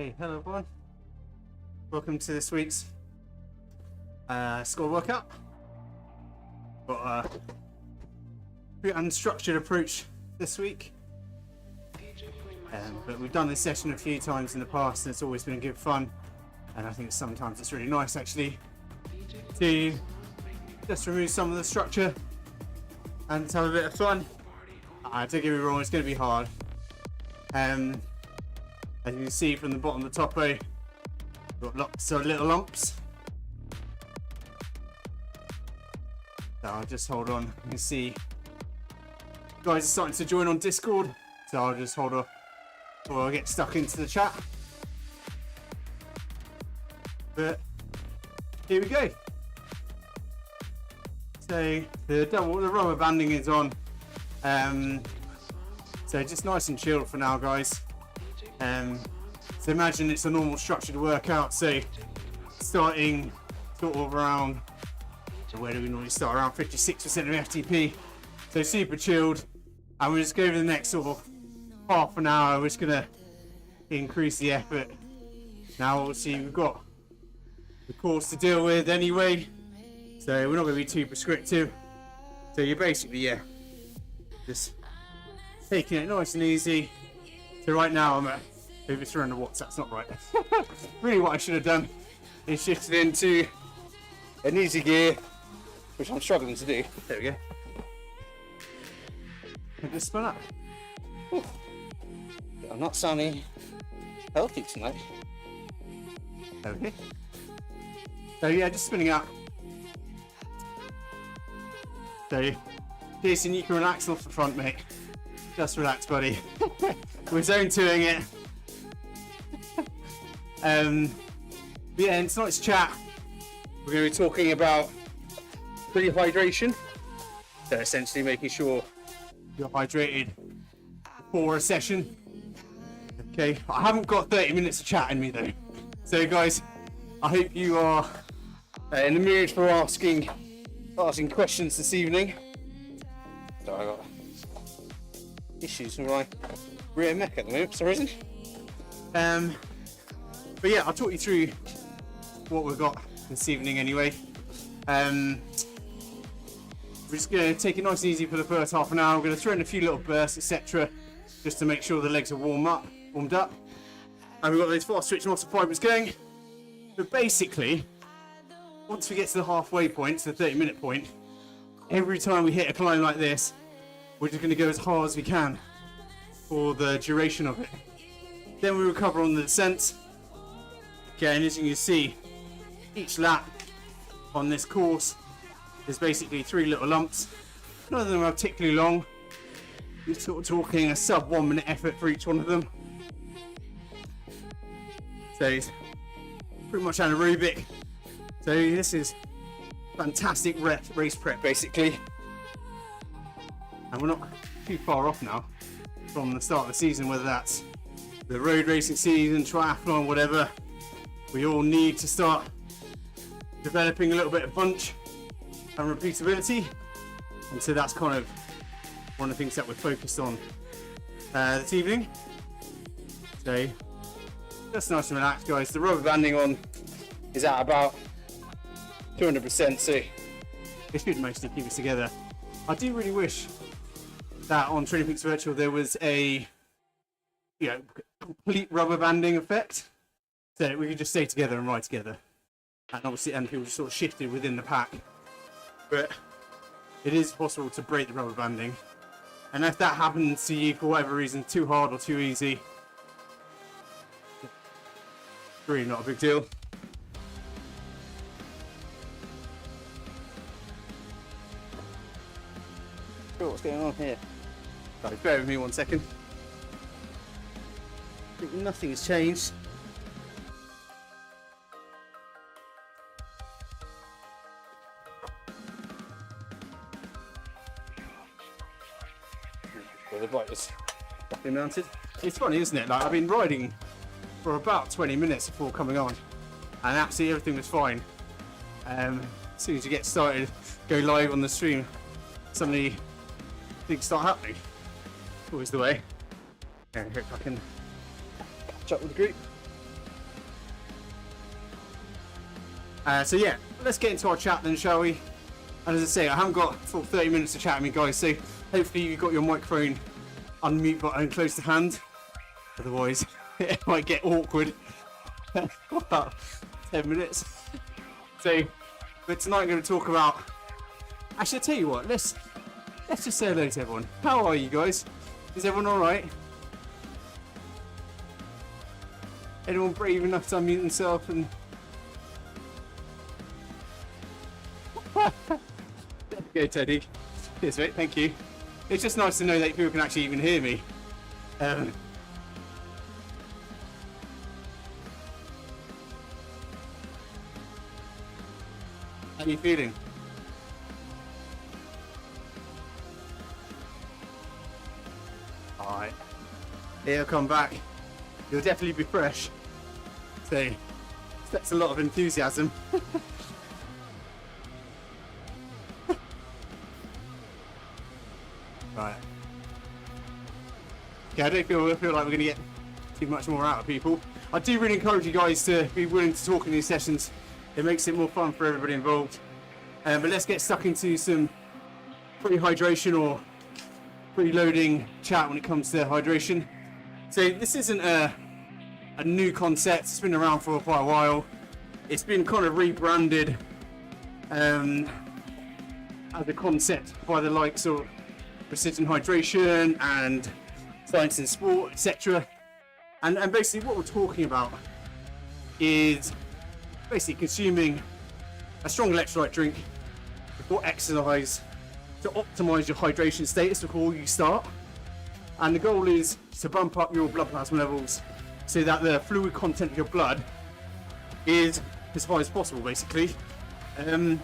Hey, hello everyone. Welcome to this week's squad workout. Got a pretty unstructured approach this week, but we've done this session a few times in the past and it's always been good fun, and I think sometimes it's really nice actually to just remove some of the structure and to have a bit of fun. Don't get me wrong, it's going to be hard. As you can see from the bottom of the topo, we've got lots of little lumps. So I'll just hold on. You can see you guys are starting to join on Discord, so I'll just hold off before I get stuck into the chat. But here we go. So the rubber banding is on. So just nice and chilled for now, guys. So imagine it's a normal structured workout, so starting sort of around, so where do we normally start? Around 56% of FTP, so super chilled, and we'll just go over the next sort of half an hour. We're just going to increase the effort. Now obviously we've got the course to deal with anyway, so we're not going to be too prescriptive, so you're basically just taking it nice and easy. So right now I'm at over 300 watts, that's not right. Really what I should have done is shifted into an easy gear, which I'm struggling to do. There we go. And just spin up. Ooh. I'm not sounding healthy tonight. Okay. So yeah, just spinning up. So Jason, you can relax off the front, mate. Just relax, buddy. We're zone 2ing it. Yeah, in tonight's chat, we're going to be talking about pre-hydration. So essentially making sure you're hydrated before a session. Okay, I haven't got 30 minutes of chat in me though. So guys, I hope you are in the mood for asking questions this evening. So I got issues with my rear mech at the moment for some reason. But yeah, I'll talk you through what we've got this evening anyway. We're just going to take it nice and easy for the first half an hour. We're going to throw in a few little bursts, etc., just to make sure the legs are warmed up. And we've got those fast twitch muscle fibers going. But basically, once we get to the halfway point, to the 30-minute point, every time we hit a climb like this, we're just going to go as hard as we can for the duration of it. Then we recover on the descent. Okay, and as you can see, each lap on this course is basically 3 little lumps. None of them are particularly long. We're sort of talking a sub 1 minute effort for each one of them. So it's pretty much anaerobic. So this is fantastic race prep basically. And we're not too far off now from the start of the season, whether that's the road racing season, triathlon, whatever. We all need to start developing a little bit of punch and repeatability. And so that's kind of one of the things that we're focused on this evening. So just nice and relaxed, guys. The rubber banding on is at about 200%, so it should mostly keep us together. I do really wish that on Training Peaks Virtual there was a complete rubber banding effect, so we could just stay together and ride together, and obviously people just sort of shifted within the pack. But it is possible to break the rubber banding, and if that happens to you for whatever reason, too hard or too easy, it's really not a big deal. What's going on here? Right, bear with me 1 second. I think nothing has changed. The bike is properly mounted. It's funny, isn't it? Like, I've been riding for about 20 minutes before coming on, and absolutely everything was fine. As soon as you get started, go live on the stream, suddenly things start happening. Always the way. And hope I can catch up with the group. So yeah, let's get into our chat then, shall we? And as I say, I haven't got full 30 minutes to chat with me, guys, so hopefully you've got your microphone unmute button close to hand. Otherwise, it might get awkward. About 10 minutes. So, but tonight I'm going to talk about... Actually, I'll tell you what, let's just say hello to everyone. How are you guys? Is everyone alright? Anyone brave enough to unmute themselves and... There we go, Teddy. Cheers, mate, thank you. It's just nice to know that people can actually even hear me. How are you feeling? Alright. He'll come back. You'll definitely be fresh. So, that's a lot of enthusiasm. Right. Okay, I don't feel like we're going to get too much more out of people. I do really encourage you guys to be willing to talk in these sessions. It makes it more fun for everybody involved. But let's get stuck into some pre-hydration or pre-loading chat when it comes to hydration. So this isn't a new concept. It's been around for quite a while. It's been kind of rebranded as a concept by the likes of precision hydration and science in sport, etc. And basically what we're talking about is basically consuming a strong electrolyte drink before exercise to optimize your hydration status before you start. And the goal is to bump up your blood plasma levels so that the fluid content of your blood is as high as possible, basically. And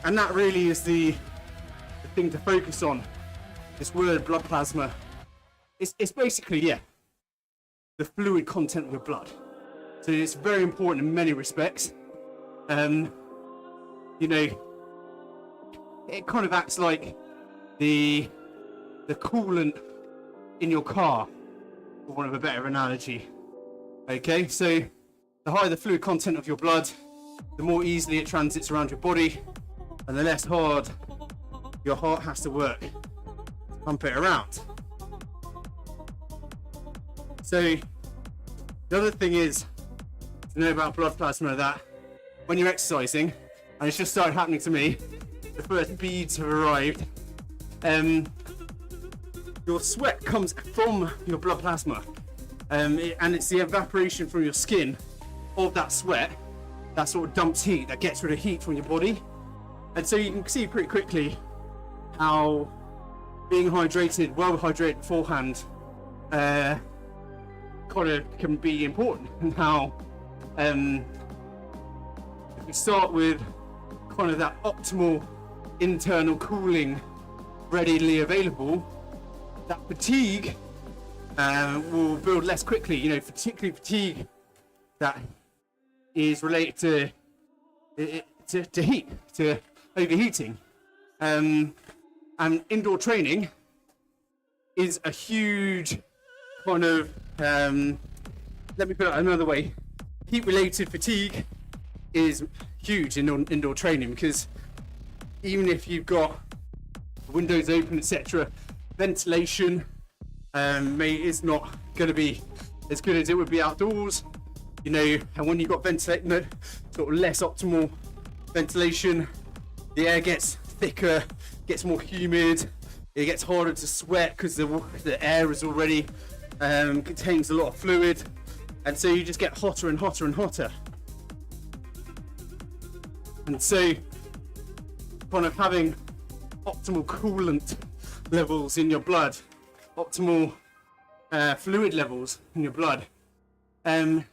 that really is the thing to focus on. This word blood plasma, it's basically, yeah, the fluid content of your blood. So it's very important in many respects. You know, it kind of acts like the coolant in your car, for want of a better analogy. Okay, so the higher the fluid content of your blood, the more easily it transits around your body, and the less hard your heart has to work to pump it around. So the other thing is to know about blood plasma that when you're exercising, and it's just started happening to me, the first beads have arrived, your sweat comes from your blood plasma, and it's the evaporation from your skin of that sweat that sort of dumps heat, that gets rid of heat from your body. And so you can see pretty quickly how being hydrated, well hydrated beforehand, kind of can be important, and how if we start with kind of that optimal internal cooling readily available, that fatigue will build less quickly. You know, particularly fatigue that is related to heat, to overheating. And indoor training is a huge kind of, let me put it another way, heat-related fatigue is huge in indoor training, because even if you've got windows open, etc., ventilation is not going to be as good as it would be outdoors. You know, and when you've got ventilation, sort of less optimal ventilation, the air gets thicker, gets more humid, it gets harder to sweat because the air is already contains a lot of fluid, and so you just get hotter and hotter and hotter. And so kind of having optimal coolant levels in your blood, optimal fluid levels in your blood, can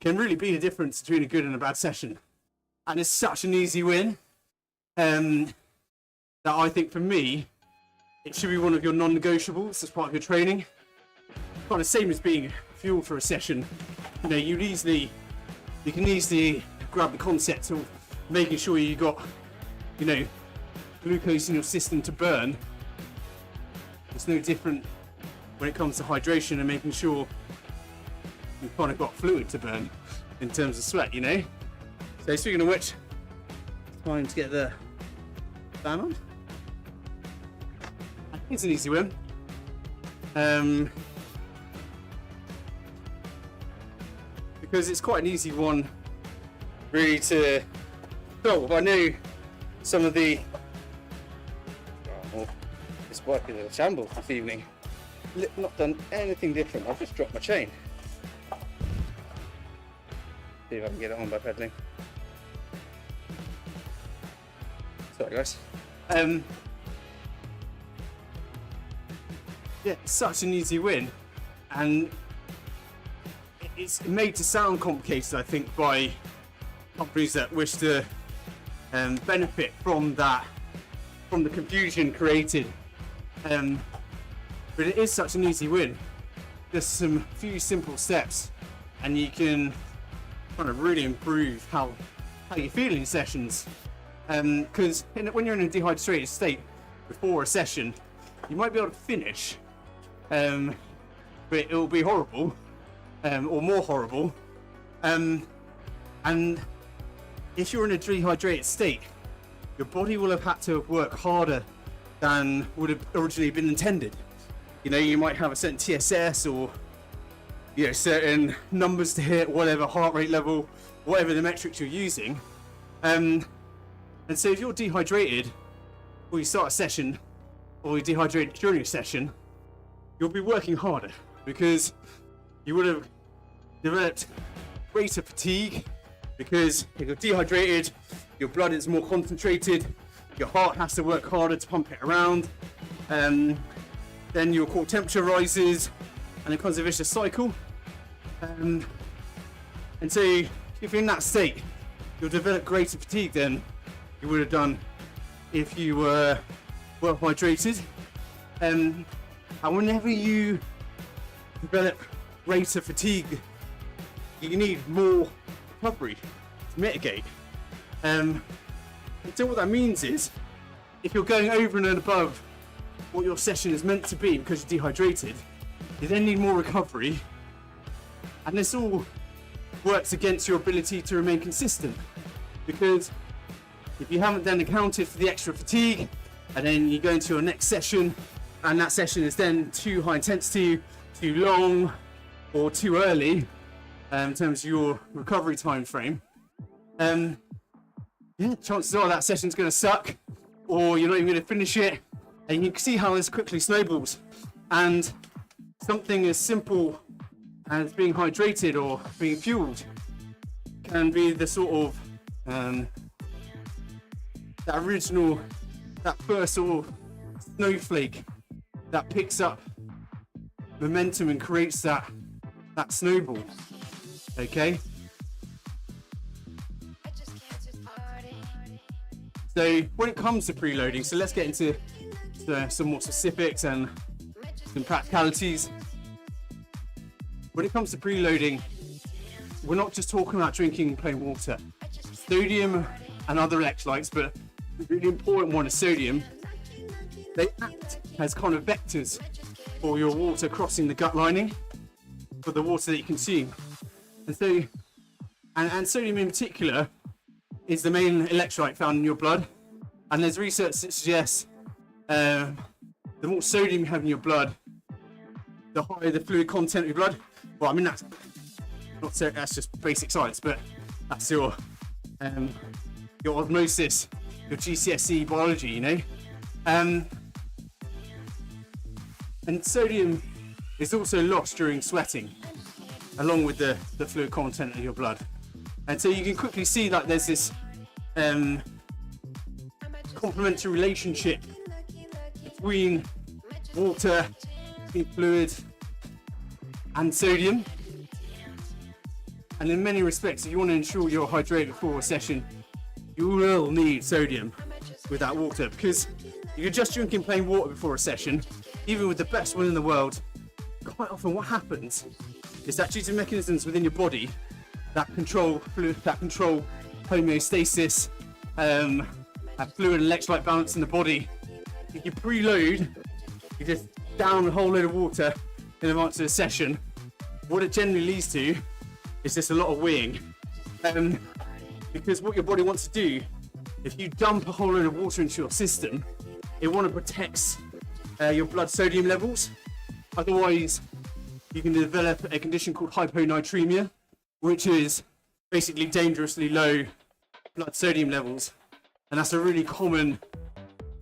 really be the difference between a good and a bad session. And it's such an easy win that I think for me it should be one of your non-negotiables as part of your training. Kind of same as being fueled for a session. You know, you can easily grab the concept of making sure you got, you know, glucose in your system to burn. It's no different when it comes to hydration and making sure you've kind of got fluid to burn in terms of sweat, you know. So speaking of which, time to get the fan on. It's an easy win. Because it's quite an easy one really to solve. I know some of the it's working in a shambles this evening. Not done anything different. I've just dropped my chain. See if I can get it on by pedaling. Sorry guys. Yeah, such an easy win, and it's made to sound complicated, I think, by companies that wish to benefit from that, from the confusion created. But it is such an easy win. Just some few simple steps, and you can kind of really improve how you feel in sessions. Because when you're in a dehydrated state before a session, you might be able to finish, but it will be horrible, or more horrible. And if you're in a dehydrated state, your body will have had to work harder than would have originally been intended. You know, you might have a certain TSS, or certain numbers to hit, whatever heart rate level, whatever the metrics you're using. And so if you're dehydrated, or you start a session, or you're dehydrated during a session, you'll be working harder because you would have developed greater fatigue, because if you're dehydrated, your blood is more concentrated, your heart has to work harder to pump it around, then your core temperature rises, and it becomes a vicious cycle. And so if you're in that state, you'll develop greater fatigue than you would have done if you were well hydrated. And whenever you develop greater fatigue, you need more recovery to mitigate. And so what that means is, if you're going over and above what your session is meant to be because you're dehydrated, you then need more recovery, and this all works against your ability to remain consistent, because if you haven't then accounted for the extra fatigue, and then you go into your next session, and that session is then too high intensity, too long, or too early in terms of your recovery time frame, chances are that session's going to suck, or you're not even going to finish it. And you can see how this quickly snowballs. And something as simple as being hydrated or being fueled can be the sort of that first sort of snowflake that picks up momentum and creates that snowball. Okay? So when it comes to preloading, so let's get into some more specifics and some practicalities. When it comes to preloading, we're not just talking about drinking plain water. Sodium and other electrolytes, but the really important one is sodium. They act as kind of vectors for your water crossing the gut lining for the water that you consume. And so, and sodium in particular is the main electrolyte found in your blood. And there's research that suggests the more sodium you have in your blood, the higher the fluid content of your blood. Well, I mean, that's just basic science, but that's your osmosis, your GCSE biology, you know. And sodium is also lost during sweating, along with the fluid content of your blood. And so you can quickly see like there's this complementary relationship between water, between fluid and sodium. And in many respects, if you want to ensure you're hydrated before a session, you will need sodium with that water, because if you're just drinking plain water before a session, even with the best one in the world, quite often what happens is that due to mechanisms within your body that control fluid, that control homeostasis, that fluid and electrolyte balance in the body, if you preload, you just down a whole load of water in advance of a session, what it generally leads to is just a lot of weeing. because what your body wants to do, if you dump a whole load of water into your system, it want to protect your blood sodium levels. Otherwise, you can develop a condition called hyponatremia, which is basically dangerously low blood sodium levels. And that's a really common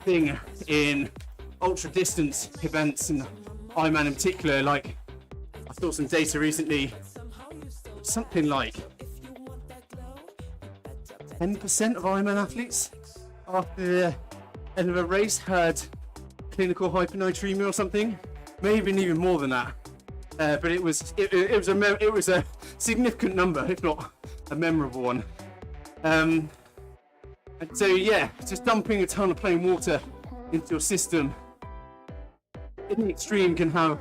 thing in ultra distance events, and Ironman in particular. Like, I saw some data recently, something like 10% of Ironman athletes after the end of a race had clinical hyponatremia or something, maybe even more than that. But it was a significant number, if not a memorable one. And so yeah, just dumping a ton of plain water into your system in the extreme can have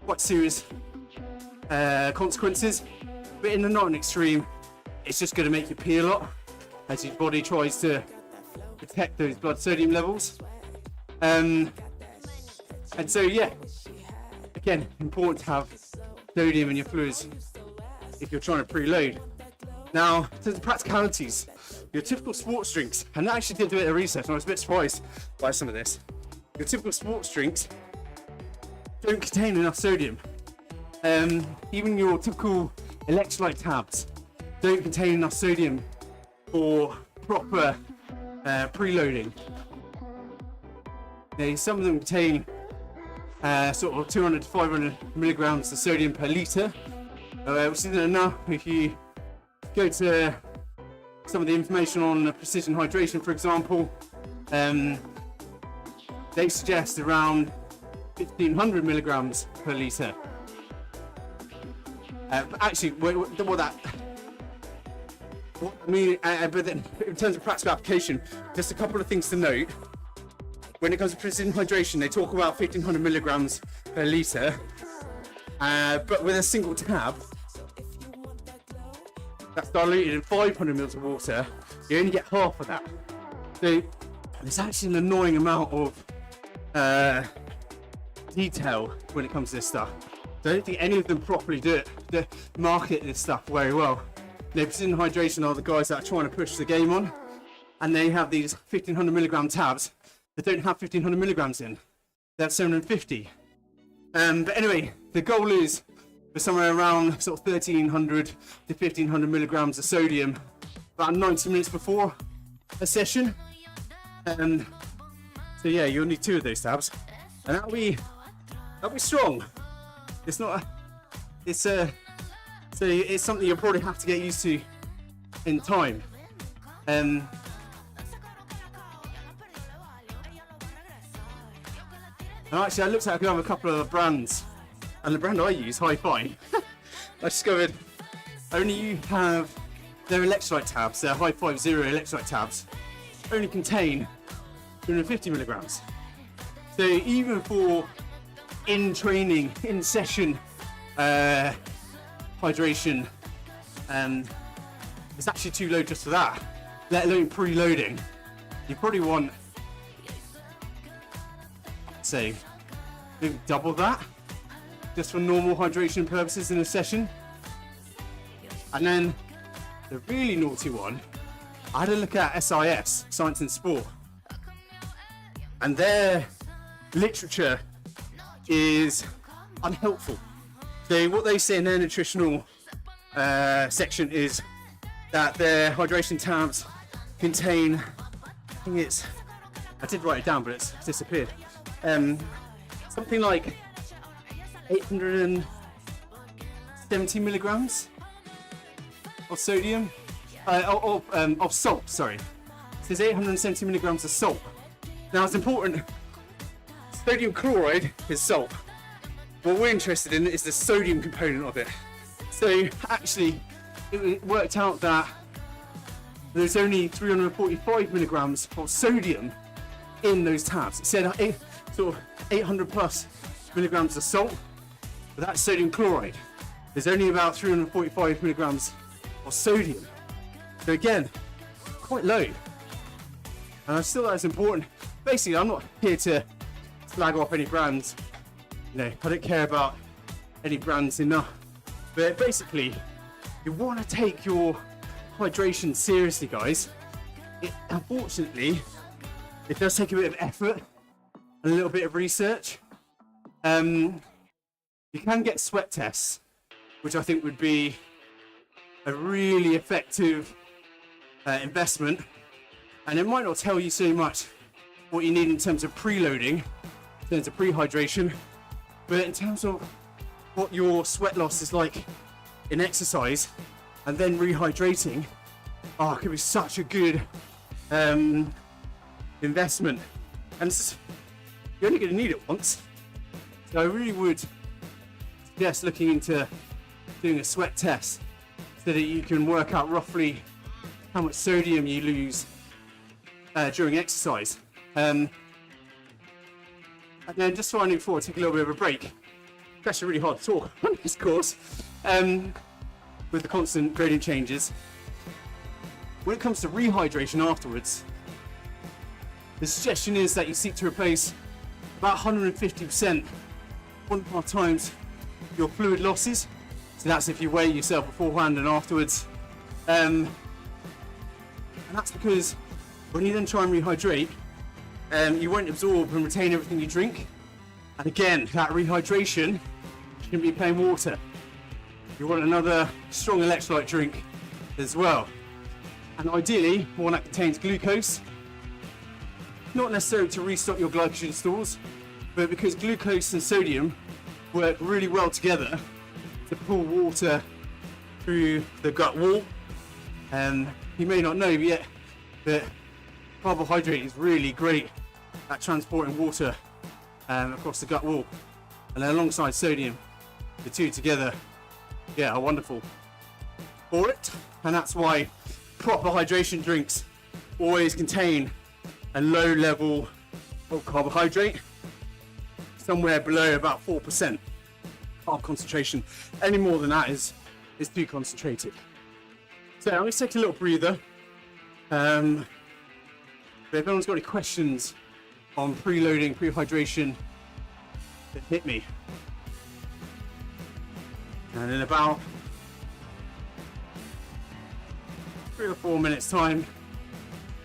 quite serious consequences, but in the not an extreme, it's just going to make you pee a lot as your body tries to protect those blood sodium levels. And so yeah, again, important to have sodium in your fluids if you're trying to preload. Now, to the practicalities, your typical sports drinks, and I actually did do a bit of research and I was a bit surprised by some of this. Your typical sports drinks don't contain enough sodium. Even your typical electrolyte tabs don't contain enough sodium for proper preloading. Now, some of them contain sort of 200 to 500 milligrams of sodium per litre, which isn't enough. If you go to some of the information on precision hydration, for example, they suggest around 1500 milligrams per litre. But actually, but then in terms of practical application, just a couple of things to note. When it comes to precision hydration, they talk about 1500 milligrams per litre, but with a single tab that's diluted in 500 mils of water, you only get half of that. So there's actually an annoying amount of detail when it comes to this stuff. So I don't think any of them properly market this stuff very well. Precision hydration are the guys that are trying to push the game on, and they have these 1500 milligram tabs that don't have 1500 milligrams in. They have 750. But anyway, the goal is for somewhere around sort of 1300 to 1500 milligrams of sodium about 90 minutes before a session. So yeah, you'll need 2 of those tabs, and that'll be strong. It's not so it's something you'll probably have to get used to in time. And actually, I looked at a couple of brands, and the brand I use, Hi-Fi, I discovered only have their electrolyte tabs, their Hi-Fi Zero electrolyte tabs, only contain 250 milligrams. So even for in training, in session hydration, it's actually too low just for that, let alone preloading. You probably want, say, maybe double that just for normal hydration purposes in a session. And then the really naughty one, I had a look at SIS, Science and Sport, and their literature is unhelpful. So what they say in their nutritional section is that their hydration tabs contain, I did write it down but it's disappeared, something like 870 milligrams of sodium, of salt, sorry. It says 870 milligrams of salt. Now it's important, sodium chloride is salt. What we're interested in is the sodium component of it. So actually, it worked out that there's only 345 milligrams of sodium in those tabs. It said sort of 800 plus milligrams of salt, but that's sodium chloride. There's only about 345 milligrams of sodium. So again, quite low. And I still think that's important. Basically, I'm not here to flag off any brands. I don't care about any brands enough. But basically, you want to take your hydration seriously, guys, unfortunately, it does take a bit of effort and a little bit of research. You can get sweat tests, which I think would be a really effective investment, and it might not tell you so much what you need in terms of preloading, in terms of pre-hydration, but in terms of what your sweat loss is like in exercise and then rehydrating, it could be such a good investment. And you're only going to need it once, so I really would suggest looking into doing a sweat test so that you can work out roughly how much sodium you lose during exercise. And then just finding before I take a little bit of a break. It's actually really hard to talk on this course with the constant gradient changes. When it comes to rehydration afterwards, the suggestion is that you seek to replace about 150%, 1.5 times your fluid losses. So that's if you weigh yourself beforehand and afterwards. And that's because when you then try and rehydrate, you won't absorb and retain everything you drink. And again, that rehydration shouldn't be plain water. You want another strong electrolyte drink as well. And ideally, one that contains glucose. Not necessarily to restock your glycogen stores, but because glucose and sodium work really well together to pull water through the gut wall. You may not know yet, but carbohydrate is really great at transporting water across the gut wall, and then alongside sodium, the two together, are wonderful for it. And that's why proper hydration drinks always contain a low level of carbohydrate, somewhere below about 4% carb concentration. Any more than that is too concentrated. So I'm going to take a little breather. But if anyone's got any questions on preloading, pre-hydration, then hit me. And in about 3 or 4 minutes time,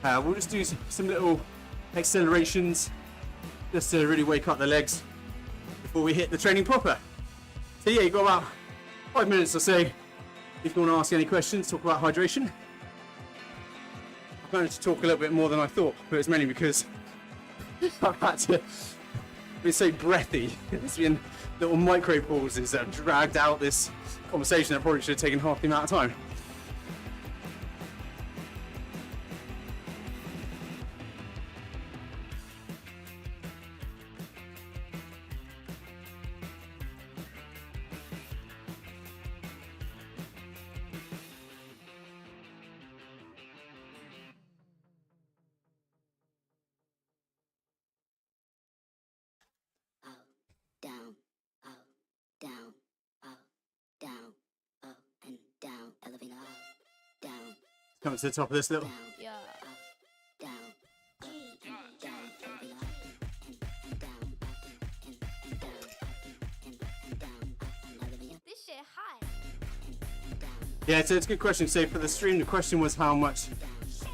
we'll just do some little accelerations just to really wake up the legs before we hit the training proper. So yeah, you've got about 5 minutes or so if you want to ask any questions, talk about hydration. I've managed to talk a little bit more than I thought, but it's mainly because I've had to be so breathy. There's been little micro pauses that have dragged out this conversation that probably should have taken half the amount of time. Coming to the top of this little. Yeah, so it's a good question. So for the stream, the question was how much,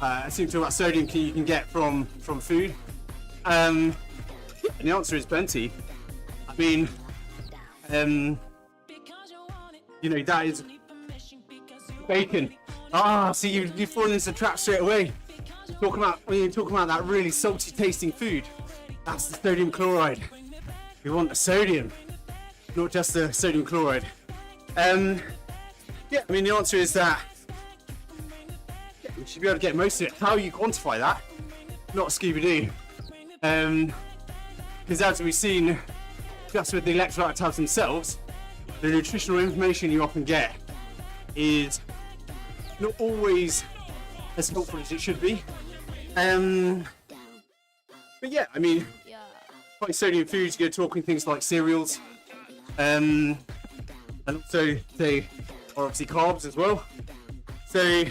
I seem to talk about sodium you can get from food. And the answer is plenty. I mean, that is bacon. So you fall into the trap straight away. When you're talking about that really salty tasting food, that's the sodium chloride. We want the sodium, not just the sodium chloride. The answer is that you should be able to get most of it. How you quantify that? Not Scooby-Doo. Because as we've seen, just with the electrolyte tabs themselves, the nutritional information you often get is not always as helpful as it should be. But yeah, high sodium foods, you're talking things like cereals, and also they are obviously carbs as well. So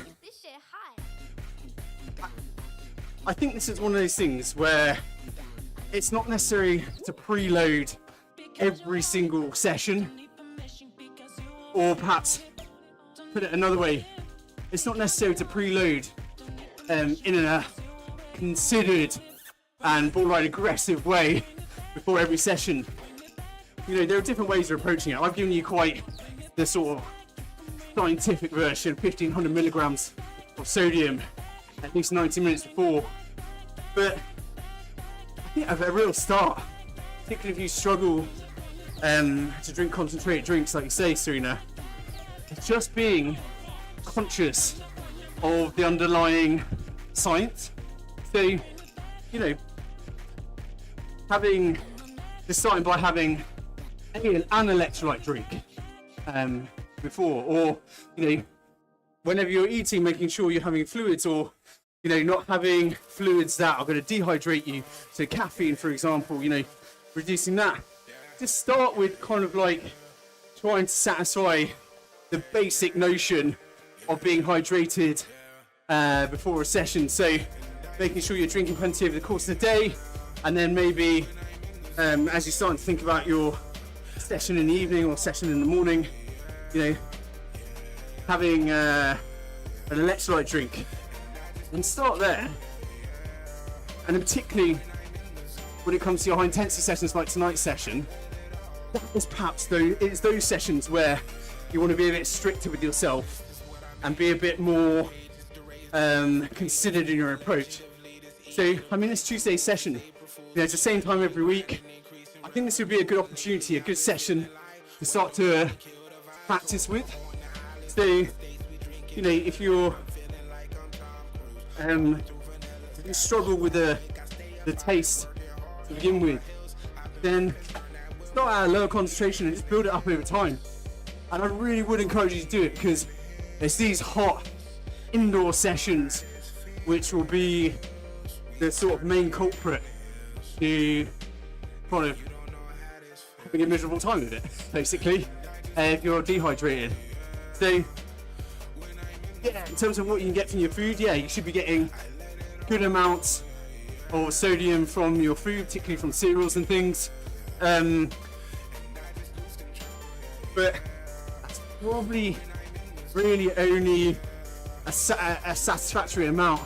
I think this is one of those things where it's not necessary to preload every single session, or perhaps put it another way, it's not necessary to preload in a considered and borderline aggressive way before every session. You know, there are different ways of approaching it. I've given you quite the sort of scientific version, 1500 milligrams of sodium at least 90 minutes before. But I think at a real start, particularly if you struggle to drink concentrated drinks, like you say, Serena, it's just being conscious of the underlying science. So, you know, starting by having an electrolyte drink before, or, you know, whenever you're eating, making sure you're having fluids, or, you know, not having fluids that are going to dehydrate you. So caffeine, for example, you know, reducing that. Just start with kind of like trying to satisfy the basic notion of being hydrated before a session. So making sure you're drinking plenty over the course of the day, and then maybe as you start to think about your session in the evening or session in the morning, you know, having an electrolyte drink, and start there. And particularly when it comes to your high intensity sessions like tonight's session, that is perhaps it's those sessions where you want to be a bit stricter with yourself and be a bit more considered in your approach. So, I mean, it's Tuesday's session. You know, it's the same time every week. I think this would be a good opportunity, a good session to start to practice with. So, you know, if you struggle with the taste to begin with, then start at a lower concentration and just build it up over time. And I really would encourage you to do it, because it's these hot indoor sessions which will be the sort of main culprit to kind of having a miserable time with it, basically, if you're dehydrated. So, yeah, in terms of what you can get from your food, yeah, you should be getting good amounts of sodium from your food, particularly from cereals and things. But that's probably really only a satisfactory amount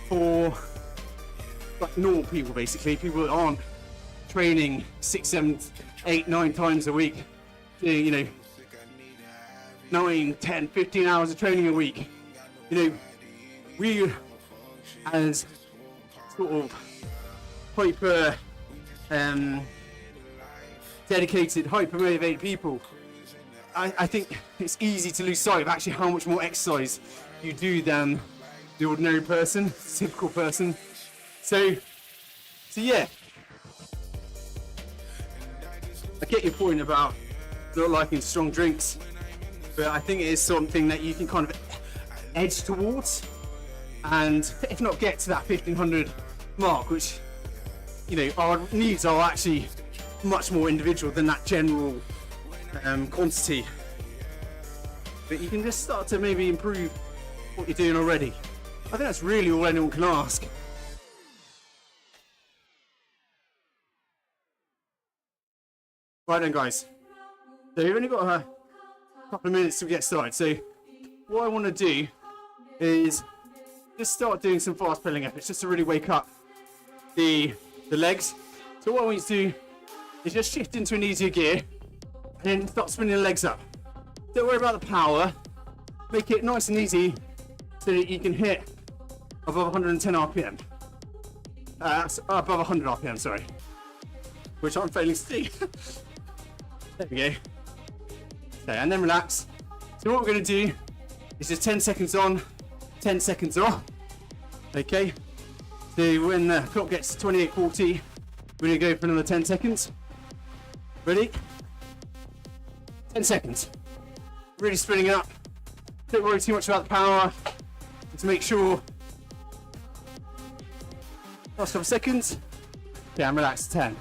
for like normal people, basically, people that aren't training 6, 7, 8, 9 times a week, you know, 9, 10, 15 hours of training a week. You know, we as sort of hyper dedicated, hyper motivated people, I think it's easy to lose sight of actually how much more exercise you do than the ordinary person, typical person. So yeah, I get your point about not liking strong drinks, but I think it is something that you can kind of edge towards, and if not get to that 1500 mark, which, you know, our needs are actually much more individual than that general quantity. But you can just start to maybe improve what you're doing already. I think that's really all anyone can ask. Right then, guys, so we've only got a couple of minutes to get started. So what I want to do is just start doing some fast pedaling efforts, just to really wake up the legs. So what I want you to do is just shift into an easier gear and then start spinning the legs up. Don't worry about the power. Make it nice and easy so that you can hit above 110 RPM. Above 100 RPM, sorry. Which I'm failing to do. There we go. Okay, and then relax. So what we're going to do is just 10 seconds on, 10 seconds off. Okay. So when the clock gets to 28:40, we're going to go for another 10 seconds. Ready? 10 seconds. Really spinning up. Don't worry too much about the power. Just make sure. Last couple of seconds. Yeah, and relax. 10.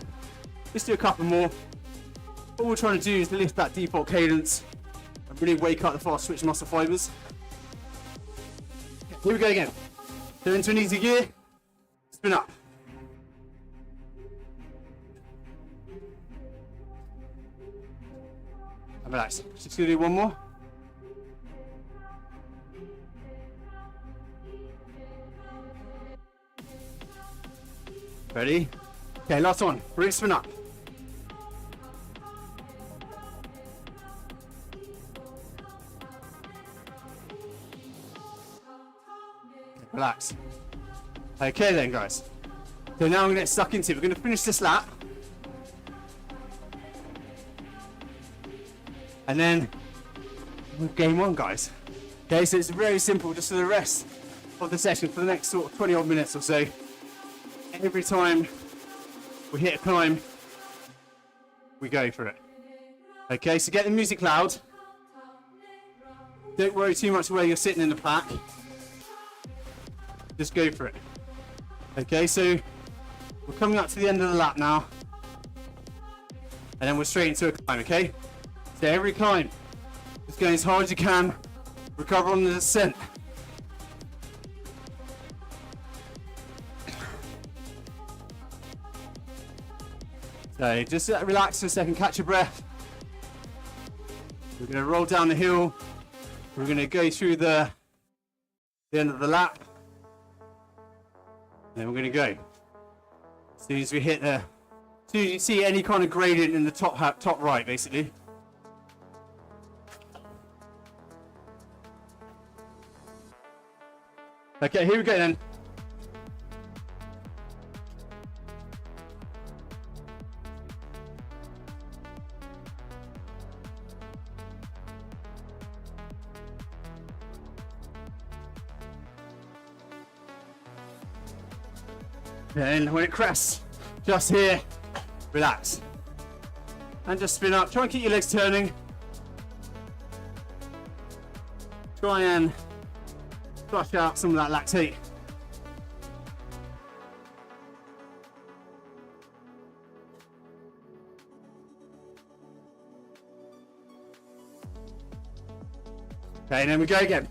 Let's do a couple more. All we're trying to do is lift that default cadence and really wake up the fast switch muscle fibers. Here we go again. So into an easy gear. Spin up. And relax. Just gonna do one more. Ready? Okay, last one. Bring spin up. Relax. Okay then, guys. So now I'm going to get stuck into it. We're going to finish this lap. And then game on, guys. Okay, so it's very simple, just for the rest of the session, for the next sort of 20 odd minutes or so. Every time we hit a climb, we go for it. Okay, so get the music loud. Don't worry too much where you're sitting in the pack. Just go for it. Okay, so we're coming up to the end of the lap now. And then we're straight into a climb, okay? So every climb, just going as hard as you can. Recover on the descent. So just relax for a second, catch your breath. We're going to roll down the hill. We're going to go through the end of the lap. Then we're going to go. As soon as we hit as soon as you see any kind of gradient in the top right, basically. Okay, here we go then. Then when it crests, just here, relax. And just spin up. Try and keep your legs turning. Try and flush out some of that lactate. Okay, and then we go again.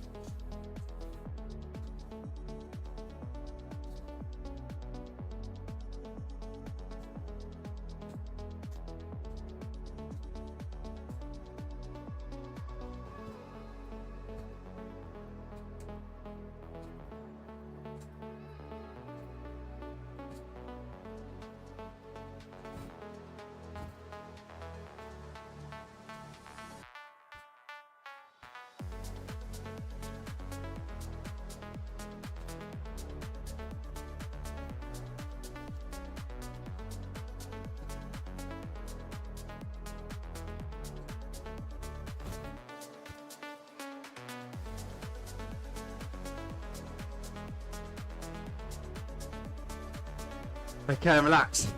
Okay, and relax.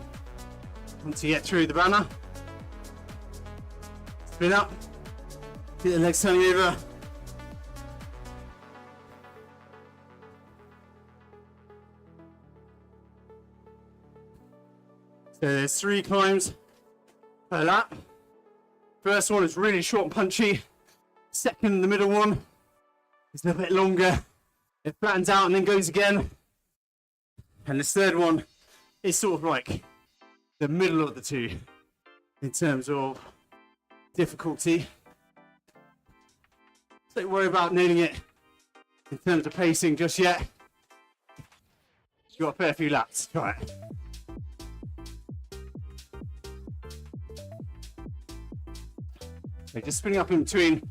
Once you get through the banner, spin up, get the legs turning over. So there's 3 climbs per lap. First one is really short and punchy. Second, the middle one is a little bit longer. It flattens out and then goes again. And this third one is sort of like the middle of the two in terms of difficulty. Don't worry about nailing it in terms of pacing just yet. You've got a fair few laps. Try it. Okay, just spinning up in between.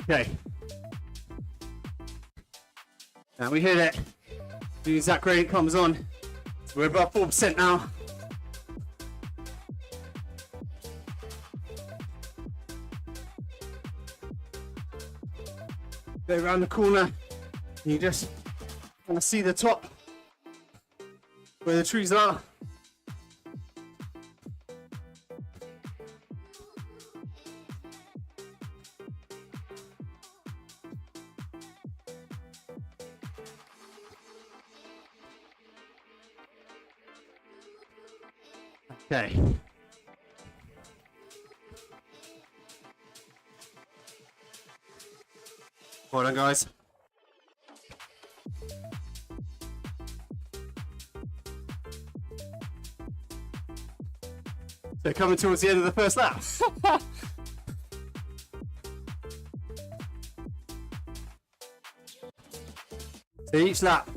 Okay. Now we hit it. As soon as that gradient comes on, we're above 4% now. Go around the corner, and you just kind of see the top where the trees are. Okay. Well done, guys. So coming towards the end of the first lap. So each lap,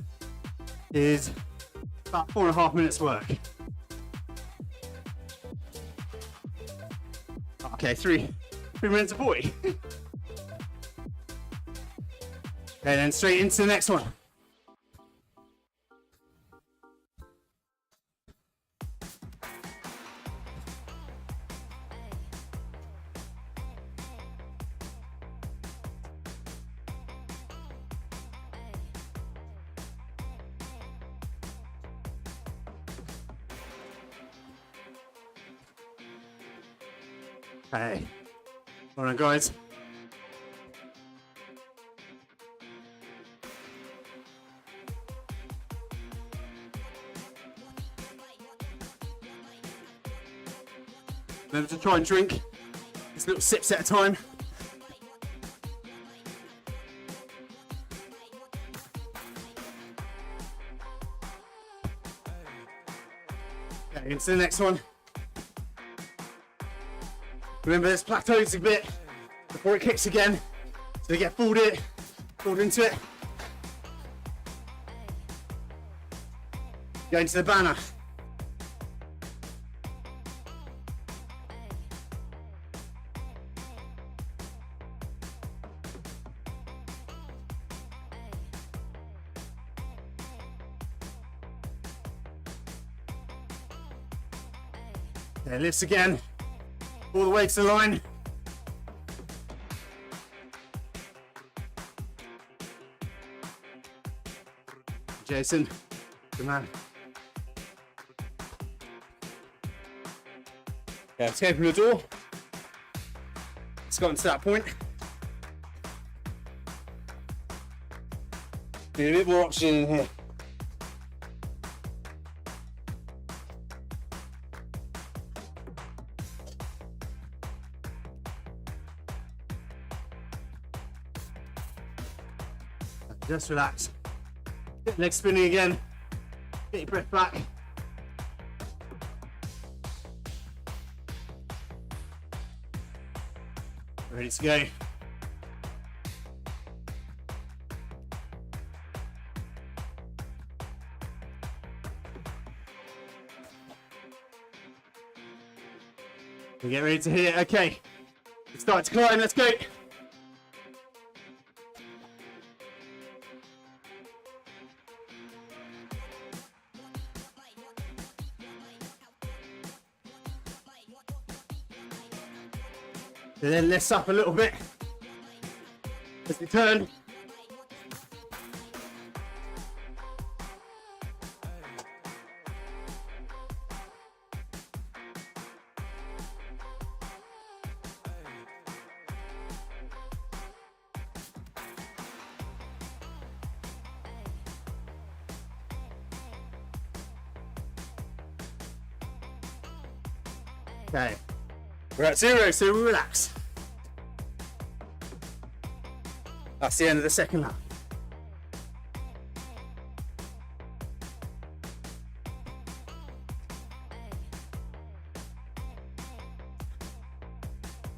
is about 4.5 minutes work. Okay, 3 minutes of 40. Okay, then straight into the next one. Hey, hold on guys. Remember to try and drink just little sips at a time. Okay, into the next one. Remember, this plateaus a bit before it kicks again, so you get pulled into it. Go into the banner. Okay, lifts again. All the way to the line. Jason, good man. Okay, let's open the door. It's gotten to that point. Need a bit more oxygen in here. Just relax. Get the legs spinning again. Get your breath back. Ready to go. We get ready to hit it. Okay. Let's start to climb. Let's go. And then lifts up a little bit as we turn. Okay, we're at 0, so we relax. That's the end of the second lap.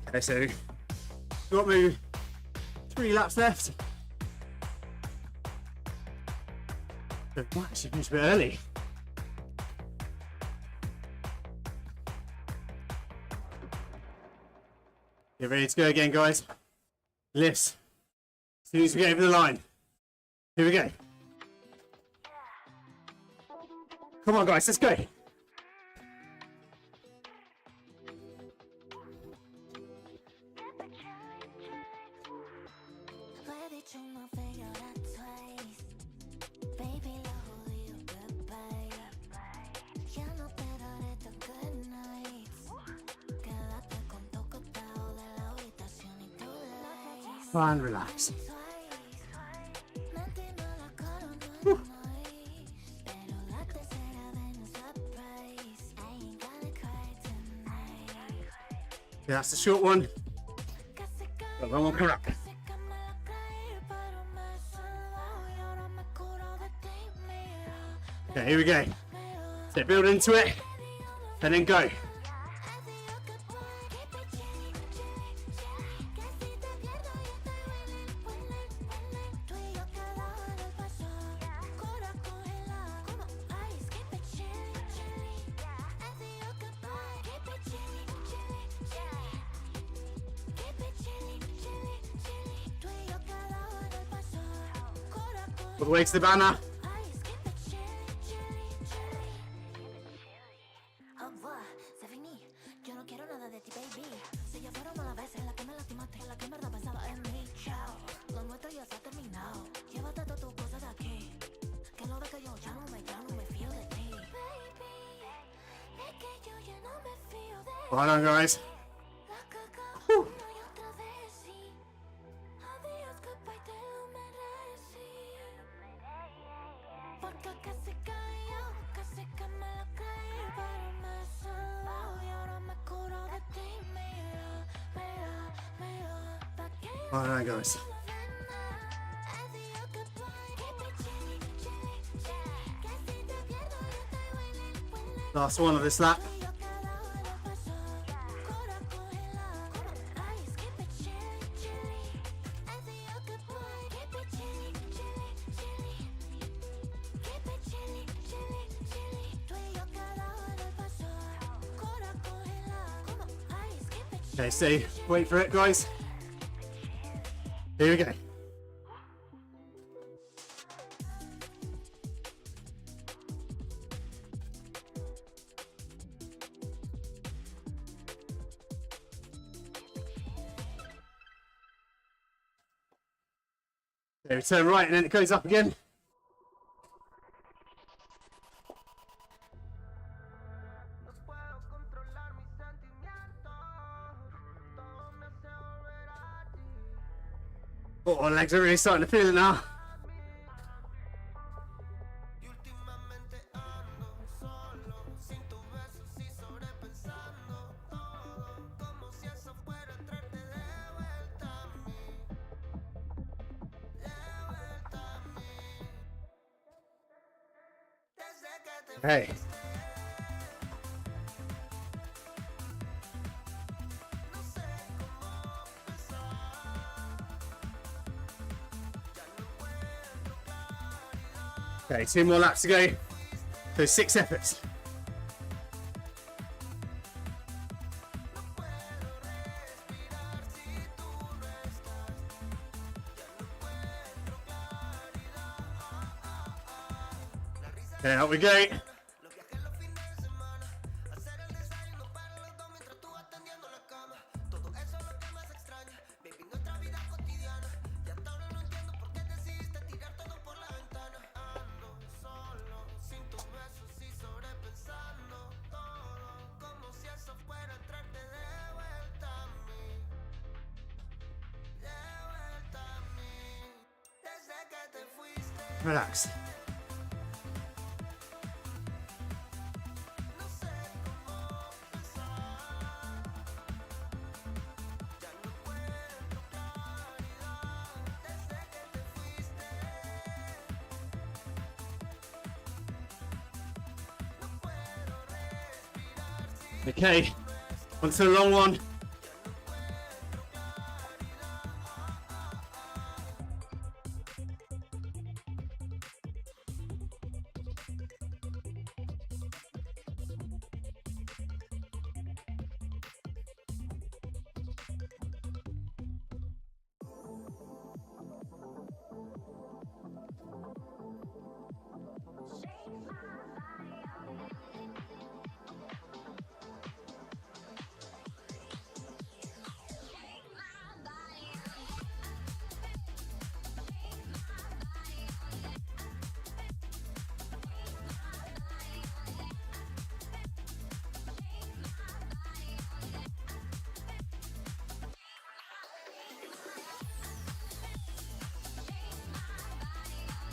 Okay, so we've got maybe 3 laps left. So we might actually finish a bit early. Get ready to go again, guys. Lifts. As soon as we get over the line. Here we go. Come on, guys, let's go. And relax. Whew. Yeah, that's the short one. But one more coming up. Okay, here we go. So build into it, and then go. All the way to the banner. Well done, guys. Whew. Well done, guys. Last one of this lap. Okay, so wait for it, guys. Here we go. There, we turn right and then it goes up again. Oh, my legs are really starting to feel it now. Hey. Okay, 2 more laps to go. So 6 efforts. Okay, out we go. Relax. Okay, on to the long one.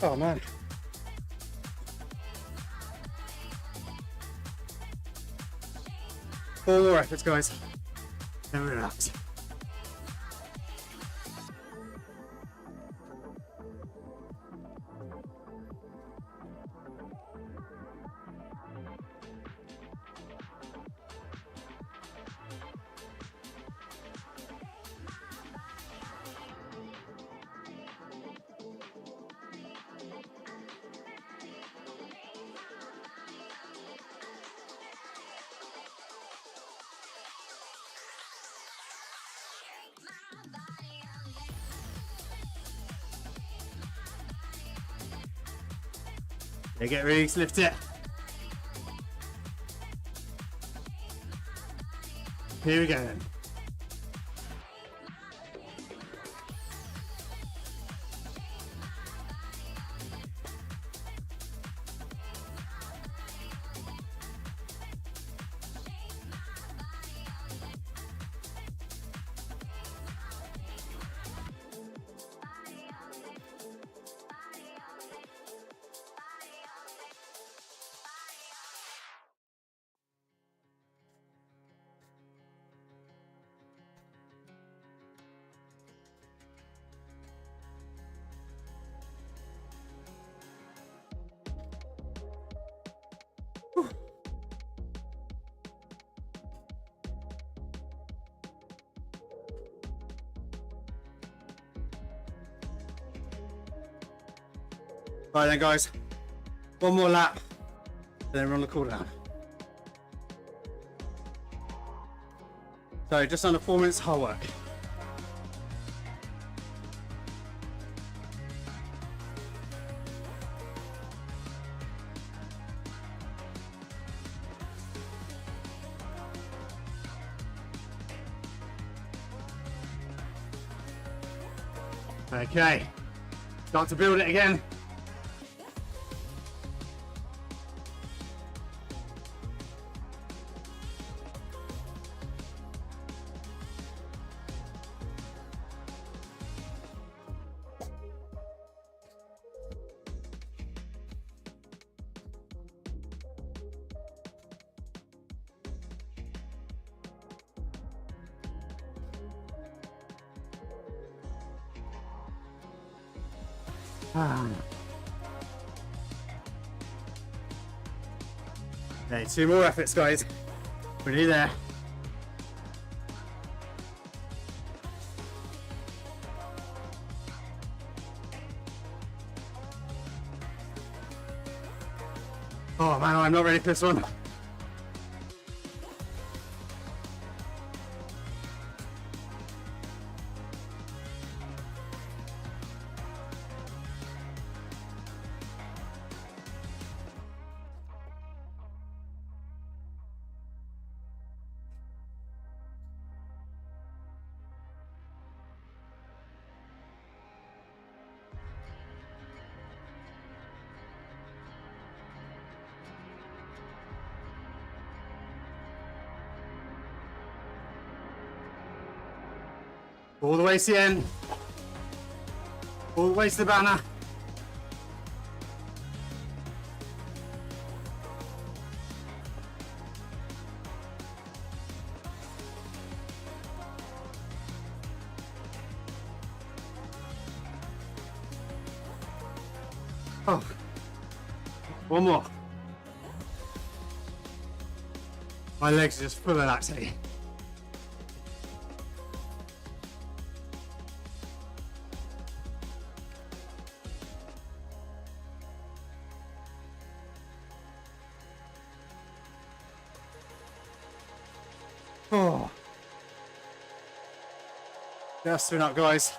Oh man. 4 more efforts, guys. Then relax. Okay, get ready to lift it. Here we go then. Right then guys, one more lap, then we're on the cool down. So just under 4 minutes hard work. Okay, start to build it again. Okay, 2 more efforts guys, we're nearly there. Oh man, I'm not ready for this one. All the way to the end. All the way to the banner. Oh, one more. My legs are just full of laxity. Oh, just turn up, guys.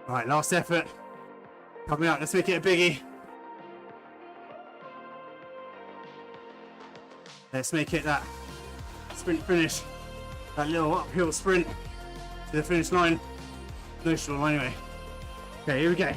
Right, last effort. Coming up, let's make it a biggie. Let's make it that sprint finish. That little uphill sprint to the finish line. No short line anyway. Okay, here we go.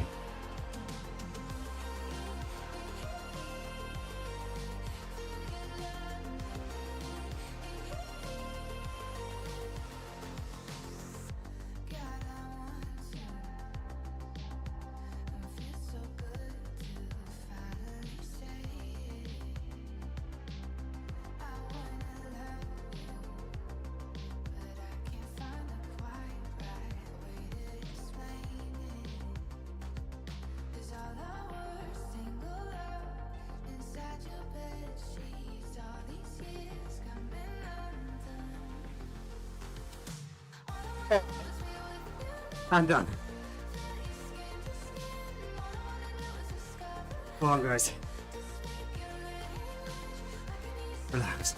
I'm done. Come on, guys. Relax.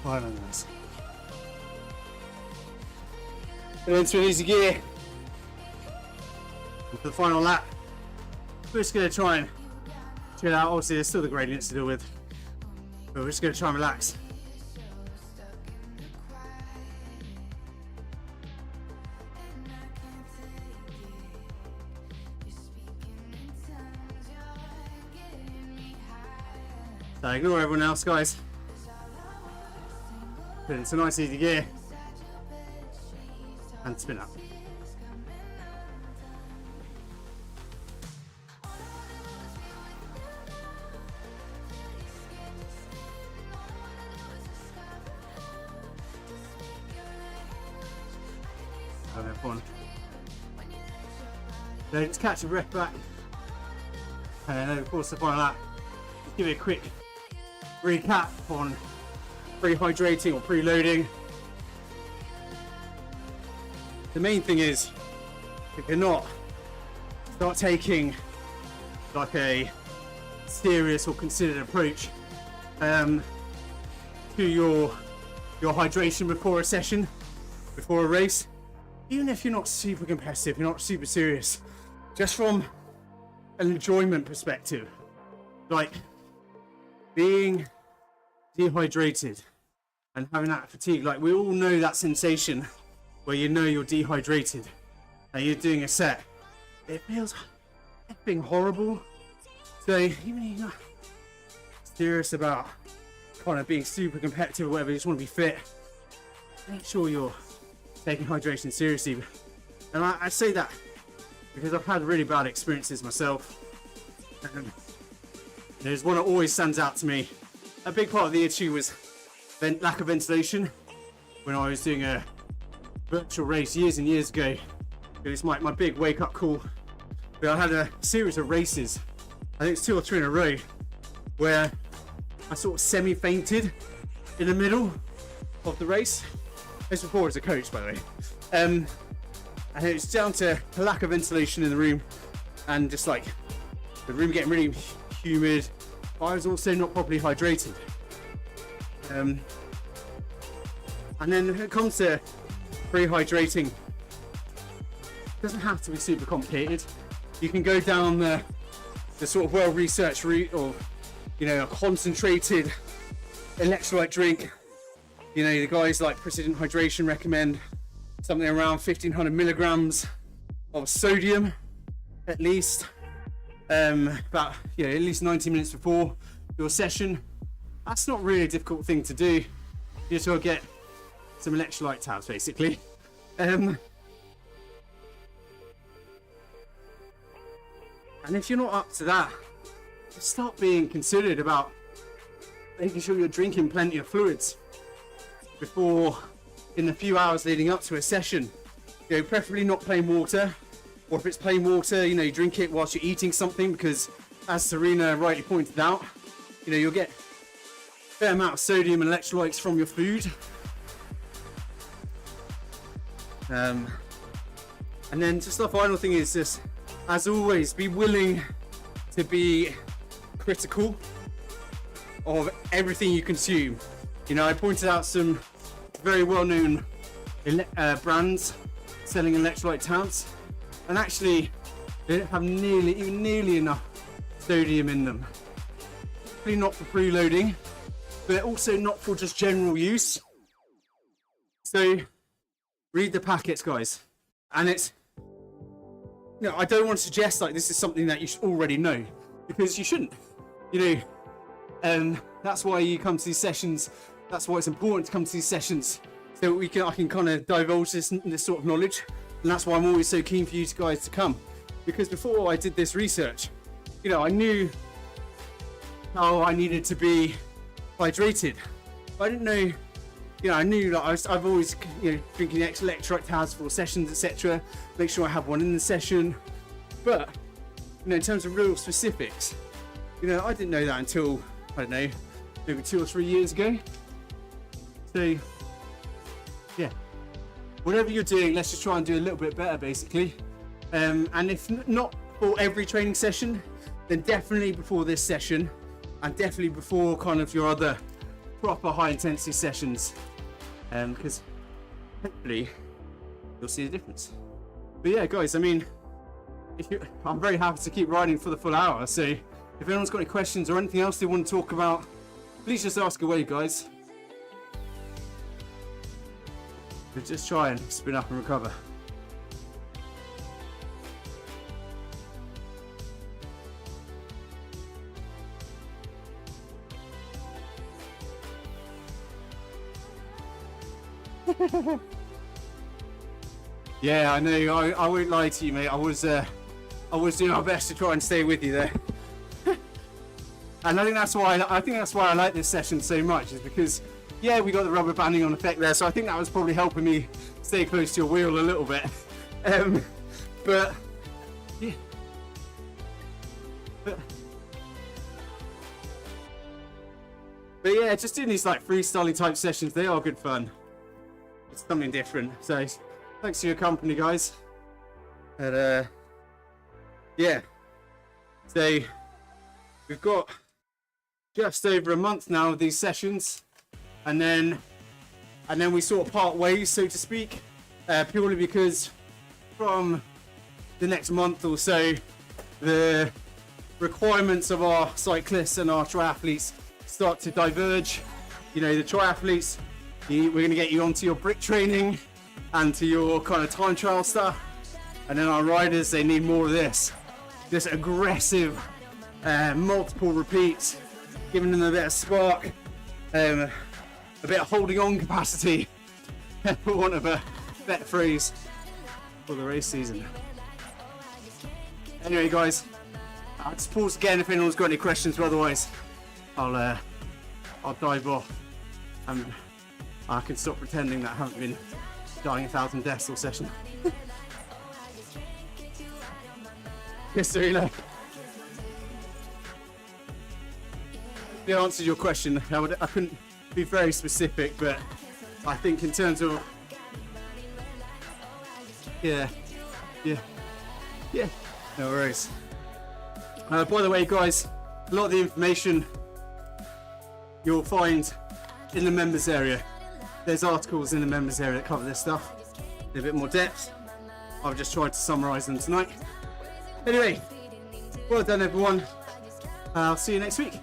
Final nice. And into an easy gear. And for the final lap, we're just going to try and chill out. Obviously, there's still the gradients to deal with, but we're just going to try and relax. So ignore everyone else, guys. Put it into a nice easy gear and spin up. Have fun. So just catch your breath back, and then of course the final lap. Just give it a quick recap on pre-hydrating or preloading. The main thing is, if you're not, start taking like a serious or considered approach to your hydration before a session, before a race. Even if you're not super competitive, you're not super serious, just from an enjoyment perspective, like being dehydrated and having that fatigue, like we all know that sensation where you know you're dehydrated and you're doing a set. It feels effing horrible. So even if you're not serious about kind of being super competitive or whatever, you just want to be fit, make sure you're taking hydration seriously. And I say that because I've had really bad experiences myself. There's one that always stands out to me. A big part of the issue was lack of ventilation when I was doing a virtual race years and years ago. It was my big wake up call. But I had a series of races, I think it's 2 or 3 in a row, where I sort of semi-fainted in the middle of the race. This was before as a coach, by the way. And it's down to a lack of ventilation in the room and just like the room getting really humid. I was also not properly hydrated. And then when it comes to pre-hydrating, it doesn't have to be super complicated. You can go down the sort of well-researched route of, a concentrated electrolyte drink. The guys like Precision Hydration recommend something around 1500 milligrams of sodium, at least, about at least 90 minutes before your session. That's not really a difficult thing to do. You just gotta get some electrolyte tabs, basically. And if you're not up to that, just start being considered about making sure you're drinking plenty of fluids before, in the few hours leading up to a session. Preferably not plain water, or if it's plain water, you drink it whilst you're eating something, because as Serena rightly pointed out, you'll get a fair amount of sodium and electrolytes from your food. And then just the final thing is just, as always, be willing to be critical of everything you consume. I pointed out some very well-known brands selling electrolyte tabs, and actually they don't have nearly enough sodium in them. Definitely not for preloading, but also not for just general use. So read the packets, guys. And it's, I don't want to suggest like this is something that you should already know, because you shouldn't. That's why you come to these sessions. That's why it's important to come to these sessions, so I can kind of divulge this sort of knowledge. And that's why I'm always so keen for you guys to come, because before I did this research, I knew how I needed to be hydrated. But I didn't know, I knew that I've always, drinking electrolyte tabs for sessions, etc. Make sure I have one in the session. But, in terms of real specifics, I didn't know that until, I don't know, maybe 2 or 3 years ago. So, yeah, whatever you're doing, let's just try and do a little bit better, basically. And if not for every training session, then definitely before this session, and definitely before kind of your other proper high intensity sessions, because hopefully you'll see the difference. But yeah, guys, I mean, I'm very happy to keep riding for the full hour, so if anyone's got any questions or anything else they want to talk about, please just ask away, guys. But just try and spin up and recover. Yeah, I know. I won't lie to you, mate. I was doing my best to try and stay with you there. And I think that's why I like this session so much, is because, yeah, we got the rubber banding on effect there, so I think that was probably helping me stay close to your wheel a little bit. But yeah. But yeah, just doing these like freestyling type sessions, they are good fun. It's something different. So thanks for your company, guys. And yeah. So we've got just over a month now of these sessions, and then we sort of part ways, so to speak, purely because from the next month or so, the requirements of our cyclists and our triathletes start to diverge. You know, the triathletes, we're going to get you onto your brick training and to your kind of time trial stuff, and then our riders, they need more of this aggressive multiple repeats, giving them a bit of spark, a bit of holding on capacity, for want of a better phrase, for the race season. Anyway, guys, I'll just pause again if anyone's got any questions, but otherwise I'll dive off and I can stop pretending that I haven't been dying 1,000 deaths all session. Yes, Serena. The answer to your question, I couldn't be very specific, but I think in terms of yeah, no worries. By the way, guys, a lot of the information you'll find in the members area. There's articles in the members area that cover this stuff in a bit more depth. I've just tried to summarize them tonight. Anyway, well done, everyone. I'll see you next week.